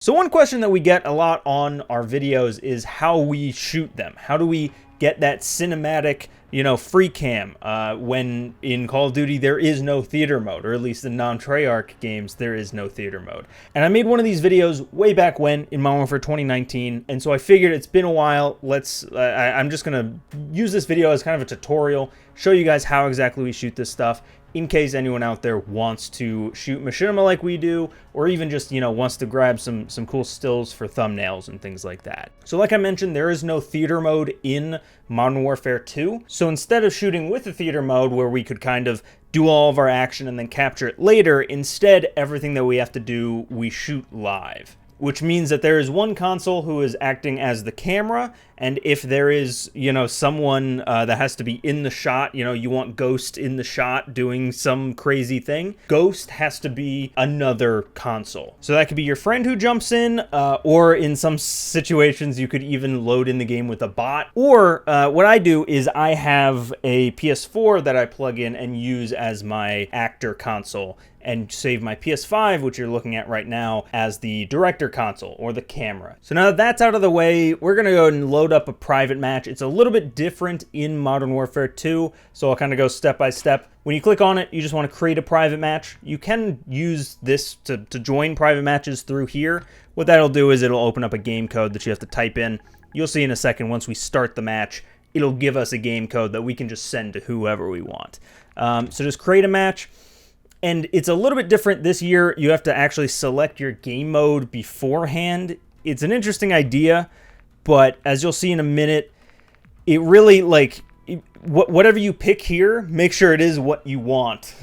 So one question that we get a lot on our videos is how we shoot them. How do we get that cinematic, free cam when in Call of Duty there is no theater mode, or at least in non-Treyarch games there is no theater mode. And I made one of these videos way back when in Modern Warfare 2019, and so I figured it's been a while. I'm just gonna use this video as kind of a tutorial, show you guys how exactly we shoot this stuff, in case anyone out there wants to shoot Machinima like we do, or even just, wants to grab some cool stills for thumbnails and things like that. So like I mentioned, there is no theater mode in Modern Warfare 2. So instead of shooting with the theater mode where we could kind of do all of our action and then capture it later, instead everything that we have to do, we shoot live. Which means that there is one console who is acting as the camera, and if there is, someone that has to be in the shot, you want Ghost in the shot doing some crazy thing, Ghost has to be another console. So that could be your friend who jumps in, or in some situations you could even load in the game with a bot. Or what I do is I have a PS4 that I plug in and use as my actor console, and save my PS5, which you're looking at right now, as the director console, or the camera. So now that that's out of the way, we're gonna go and load up a private match. It's a little bit different in Modern Warfare 2, so I'll kind of go step by step. When you click on it, you just want to create a private match. You can use this to join private matches through here. What that'll do is it'll open up a game code that you have to type in. You'll see in a second, once we start the match, it'll give us a game code that we can just send to whoever we want. So just create a match. And it's a little bit different this year. You have to actually select your game mode beforehand. It's an interesting idea, but as you'll see in a minute, it really, whatever you pick here, make sure it is what you want,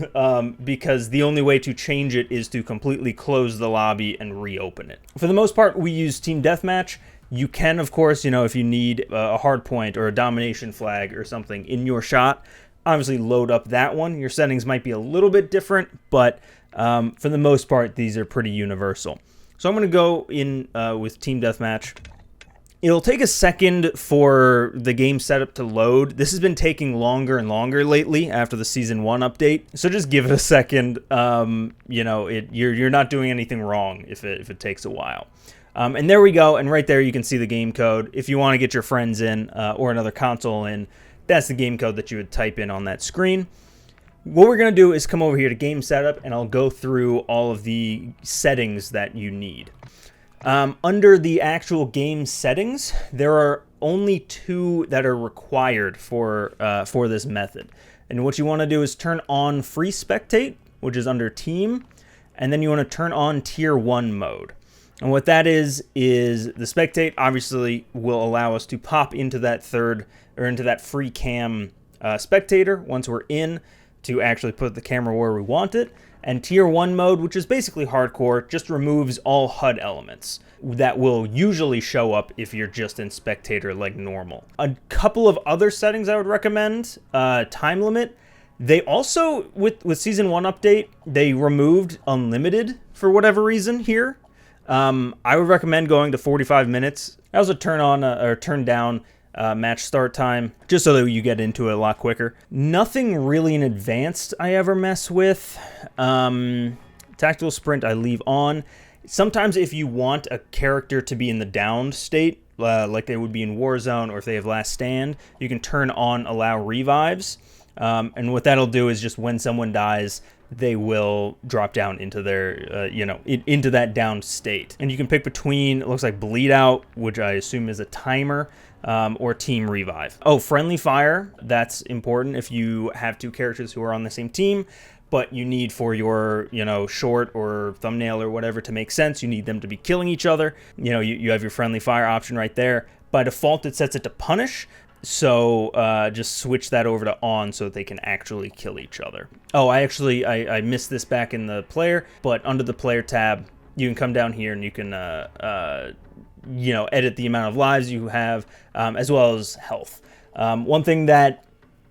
because the only way to change it is to completely close the lobby and reopen it. For the most part, we use Team Deathmatch. You can, of course, if you need a hard point or a domination flag or something in your shot, obviously load up that one. Your settings might be a little bit different, but for the most part, these are pretty universal. So I'm going to go in with Team Deathmatch. It'll take a second for the game setup to load. This has been taking longer and longer lately after the Season 1 update, so just give it a second. You're not doing anything wrong if it takes a while. And there we go, and right there you can see the game code. If you want to get your friends in or another console in, that's the game code that you would type in on that screen. What we're going to do is come over here to game setup, and I'll go through all of the settings that you need. Under the actual game settings, there are only two that are required for this method. And what you want to do is turn on free spectate, which is under team, and then you want to turn on tier 1 mode. And what that is the spectate obviously will allow us to pop into that into that free cam spectator once we're in, to actually put the camera where we want it. And tier 1 mode, which is basically hardcore, just removes all HUD elements that will usually show up if you're just in spectator like normal. A couple of other settings I would recommend, time limit. They also, with Season 1 update, they removed unlimited for whatever reason here. I would recommend going to 45 minutes. I also turn on or turn down match start time, just so that you get into it a lot quicker. Nothing really in advanced I ever mess with. Tactical sprint I leave on. Sometimes if you want a character to be in the downed state, like they would be in Warzone, or if they have last stand, you can turn on allow revives. And what that'll do is just when someone dies, they will drop down into their, into that downed state. And you can pick between, it looks like bleed out, which I assume is a timer, or team revive. Oh, friendly fire, that's important if you have two characters who are on the same team, but you need for your, short or thumbnail or whatever to make sense, you need them to be killing each other. You have your friendly fire option right there. By default, it sets it to punish. So just switch that over to on so that they can actually kill each other. Oh, I missed this back in the player, but under the player tab, you can come down here and you can, edit the amount of lives you have, as well as health. One thing that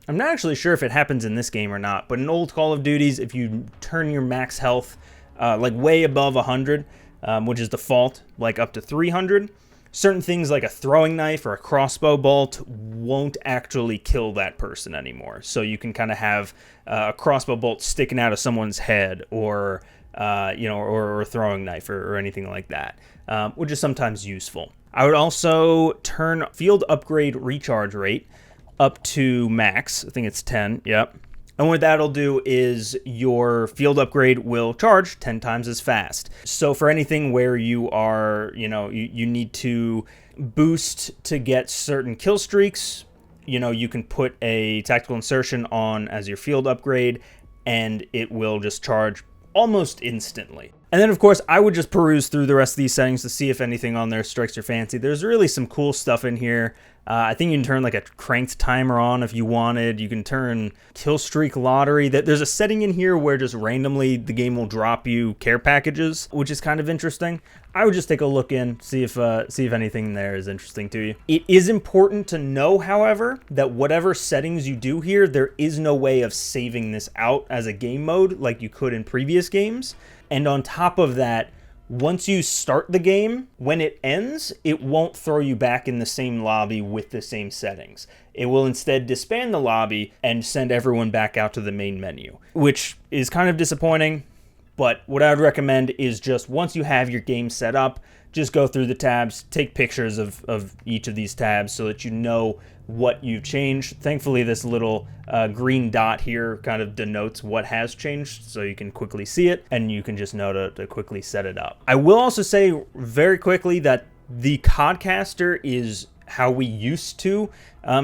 I'm not actually sure if it happens in this game or not, but in old Call of Duties, if you turn your max health way above 100, which is default, like up to 300, certain things like a throwing knife or a crossbow bolt won't actually kill that person anymore. So you can kind of have a crossbow bolt sticking out of someone's head, or or throwing knife or anything like that, which is sometimes useful. I would also turn field upgrade recharge rate up to max. I think it's 10. Yep. And what that'll do is your field upgrade will charge 10 times as fast. So for anything where you are, you need to boost to get certain kill streaks, you can put a tactical insertion on as your field upgrade, and it will just charge almost instantly. And then, of course, I would just peruse through the rest of these settings to see if anything on there strikes your fancy. There's really some cool stuff in here. I think you can turn like a cranked timer on if you wanted. You can turn kill streak lottery. There's a setting in here where just randomly the game will drop you care packages, which is kind of interesting. I would just take a look in, see if anything there is interesting to you. It is important to know, however, that whatever settings you do here, there is no way of saving this out as a game mode like you could in previous games. And on top of that, once you start the game, when it ends, it won't throw you back in the same lobby with the same settings. It will instead disband the lobby and send everyone back out to the main menu, which is kind of disappointing. But what I would recommend is just once you have your game set up, just go through the tabs, take pictures of each of these tabs so that you know what you've changed. Thankfully, this little green dot here kind of denotes what has changed, so you can quickly see it, and you can just know to quickly set it up. I will also say very quickly that the CODCaster is how we used to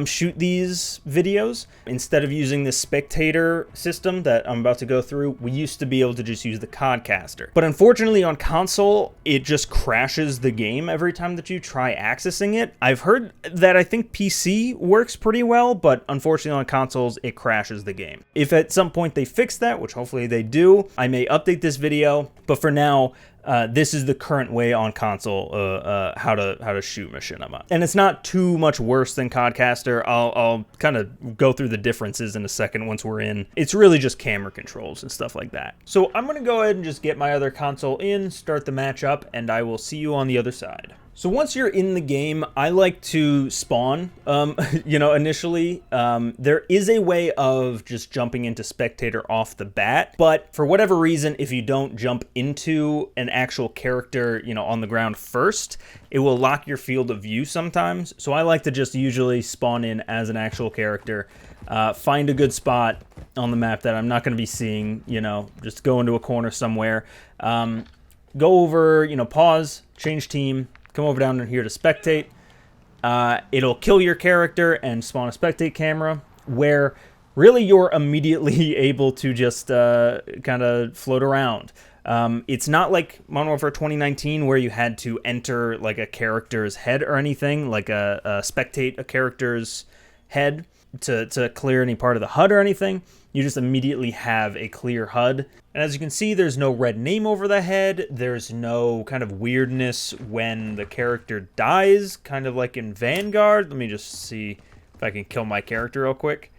shoot these videos. Instead of using the spectator system that I'm about to go through, we used to be able to just use the CODCaster. But unfortunately on console, it just crashes the game every time that you try accessing it. I've heard that I think PC works pretty well, but unfortunately on consoles, it crashes the game. If at some point they fix that, which hopefully they do, I may update this video, but for now, this is the current way on console how to shoot Machinima. And it's not too much worse than CODCaster. I'll kind of go through the differences in a second once we're in. It's really just camera controls and stuff like that. So I'm going to go ahead and just get my other console in, start the match up, and I will see you on the other side. So once you're in the game, I like to spawn, initially. There is a way of just jumping into spectator off the bat, but for whatever reason, if you don't jump into an actual character, on the ground first, it will lock your field of view sometimes. So I like to just usually spawn in as an actual character, find a good spot on the map that I'm not going to be seeing, just go into a corner somewhere, go over, pause, change team, come over down here to spectate. It'll kill your character and spawn a spectate camera where really you're immediately able to just kind of float around. It's not like Modern Warfare 2019 where you had to enter like a character's head or anything, like spectate a character's head to clear any part of the HUD or anything. You just immediately have a clear HUD. And as you can see, there's no red name over the head. There's no kind of weirdness when the character dies, kind of like in Vanguard. Let me just see if I can kill my character real quick.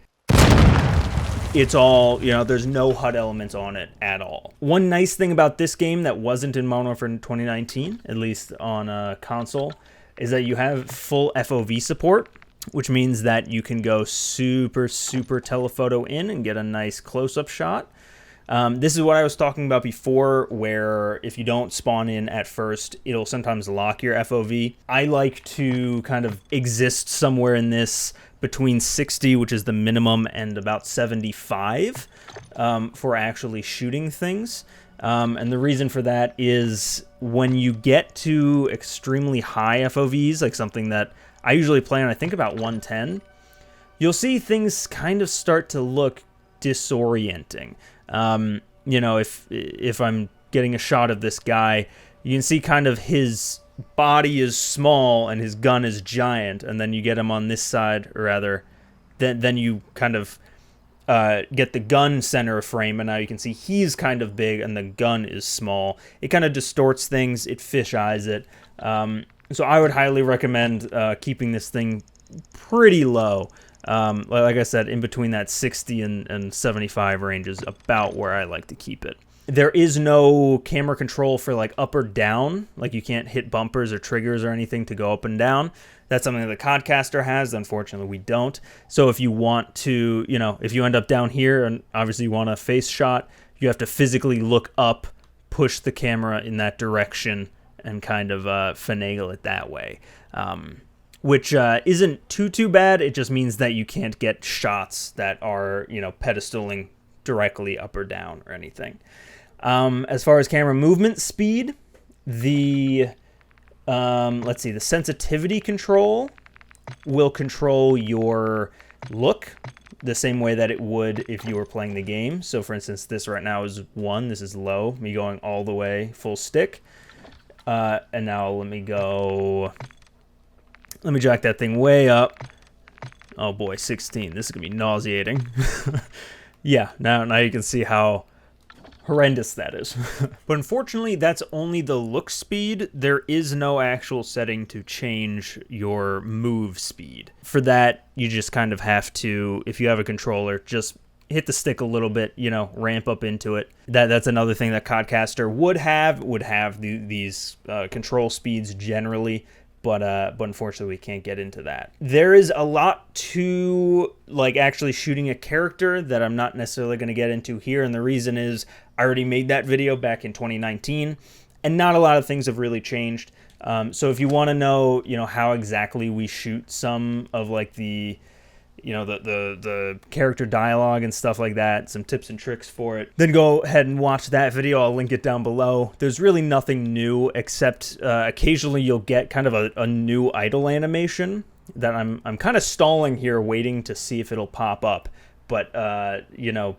It's all, there's no HUD elements on it at all. One nice thing about this game that wasn't in Modern Warfare 2019, at least on a console, is that you have full FOV support, which means that you can go super telephoto in and get a nice close-up shot. This is what I was talking about before, where if you don't spawn in at first, it'll sometimes lock your FOV. I like to kind of exist somewhere in this between 60, which is the minimum, and about 75 for actually shooting things. And the reason for that is when you get to extremely high FOVs, like something that I usually play on, I think about 110, you'll see things kind of start to look disorienting. If I'm getting a shot of this guy, you can see kind of his body is small and his gun is giant, and then you get him on this side, or rather, then you kind of get the gun center of frame, and now you can see he's kind of big and the gun is small. It kind of distorts things, it fisheyes it. So I would highly recommend keeping this thing pretty low. Like I said, in between that 60 and 75 range is about where I like to keep it. There is no camera control for like up or down. Like you can't hit bumpers or triggers or anything to go up and down. That's something that the CODCaster has. Unfortunately, we don't. So if you want to, if you end up down here and obviously you want a face shot, you have to physically look up push the camera in that direction and kind of finagle it that way. Which isn't too bad. It just means that you can't get shots that are, you know, pedestaling directly up or down or anything. As far as camera movement speed, the let's see, the sensitivity control will control your look the same way that it would if you were playing the game. So for instance, this right now is 1, this is low, me going all the way full stick. And now let me jack that thing way up. Oh boy, 16. This is gonna be nauseating. Yeah, now you can see how horrendous that is. But unfortunately, that's only the look speed. There is no actual setting to change your move speed. For that, you just kind of have to, if you have a controller, just hit the stick a little bit, you know, ramp up into it. That's another thing that CODCaster would have these control speeds generally. But unfortunately, we can't get into that. There is a lot to, like, actually shooting a character that I'm not necessarily going to get into here, and the reason is I already made that video back in 2019, and not a lot of things have really changed. So if you want to know, you know, how exactly we shoot some of, like, the, you know, the character dialogue and stuff like that, some tips and tricks for it, then go ahead and watch that video. I'll link it down below. There's really nothing new, except occasionally you'll get kind of a new idle animation that I'm kind of stalling here, waiting to see if it'll pop up. But you know,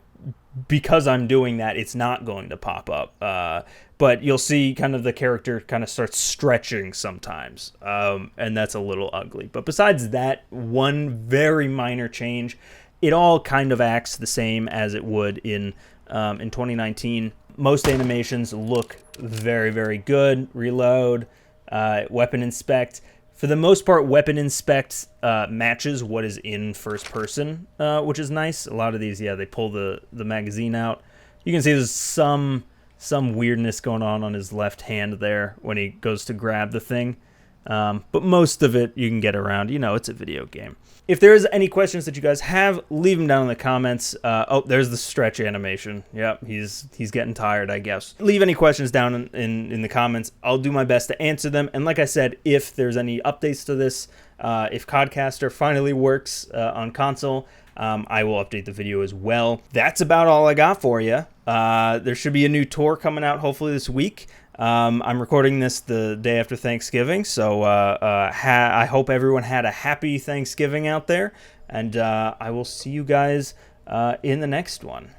because I'm doing that, it's not going to pop up. But you'll see kind of the character kind of starts stretching sometimes, and that's a little ugly. But besides that one very minor change, it all kind of acts the same as it would in 2019. Most animations look very, very good. Reload, weapon inspect. For the most part, weapon inspect matches what is in first person, which is nice. A lot of these, yeah, they pull the magazine out. You can see there's some weirdness going on his left hand there when he goes to grab the thing. But most of it you can get around. You know, it's a video game. If there is any questions that you guys have, leave them down in the comments. Oh, there's the stretch animation. Yep, he's getting tired, I guess. Leave any questions down in the comments. I'll do my best to answer them. And like I said, if there's any updates to this, if CODCaster finally works on console, I will update the video as well. That's about all I got for you. There should be a new tour coming out hopefully this week. I'm recording this the day after Thanksgiving, so I hope everyone had a happy Thanksgiving out there, and I will see you guys in the next one.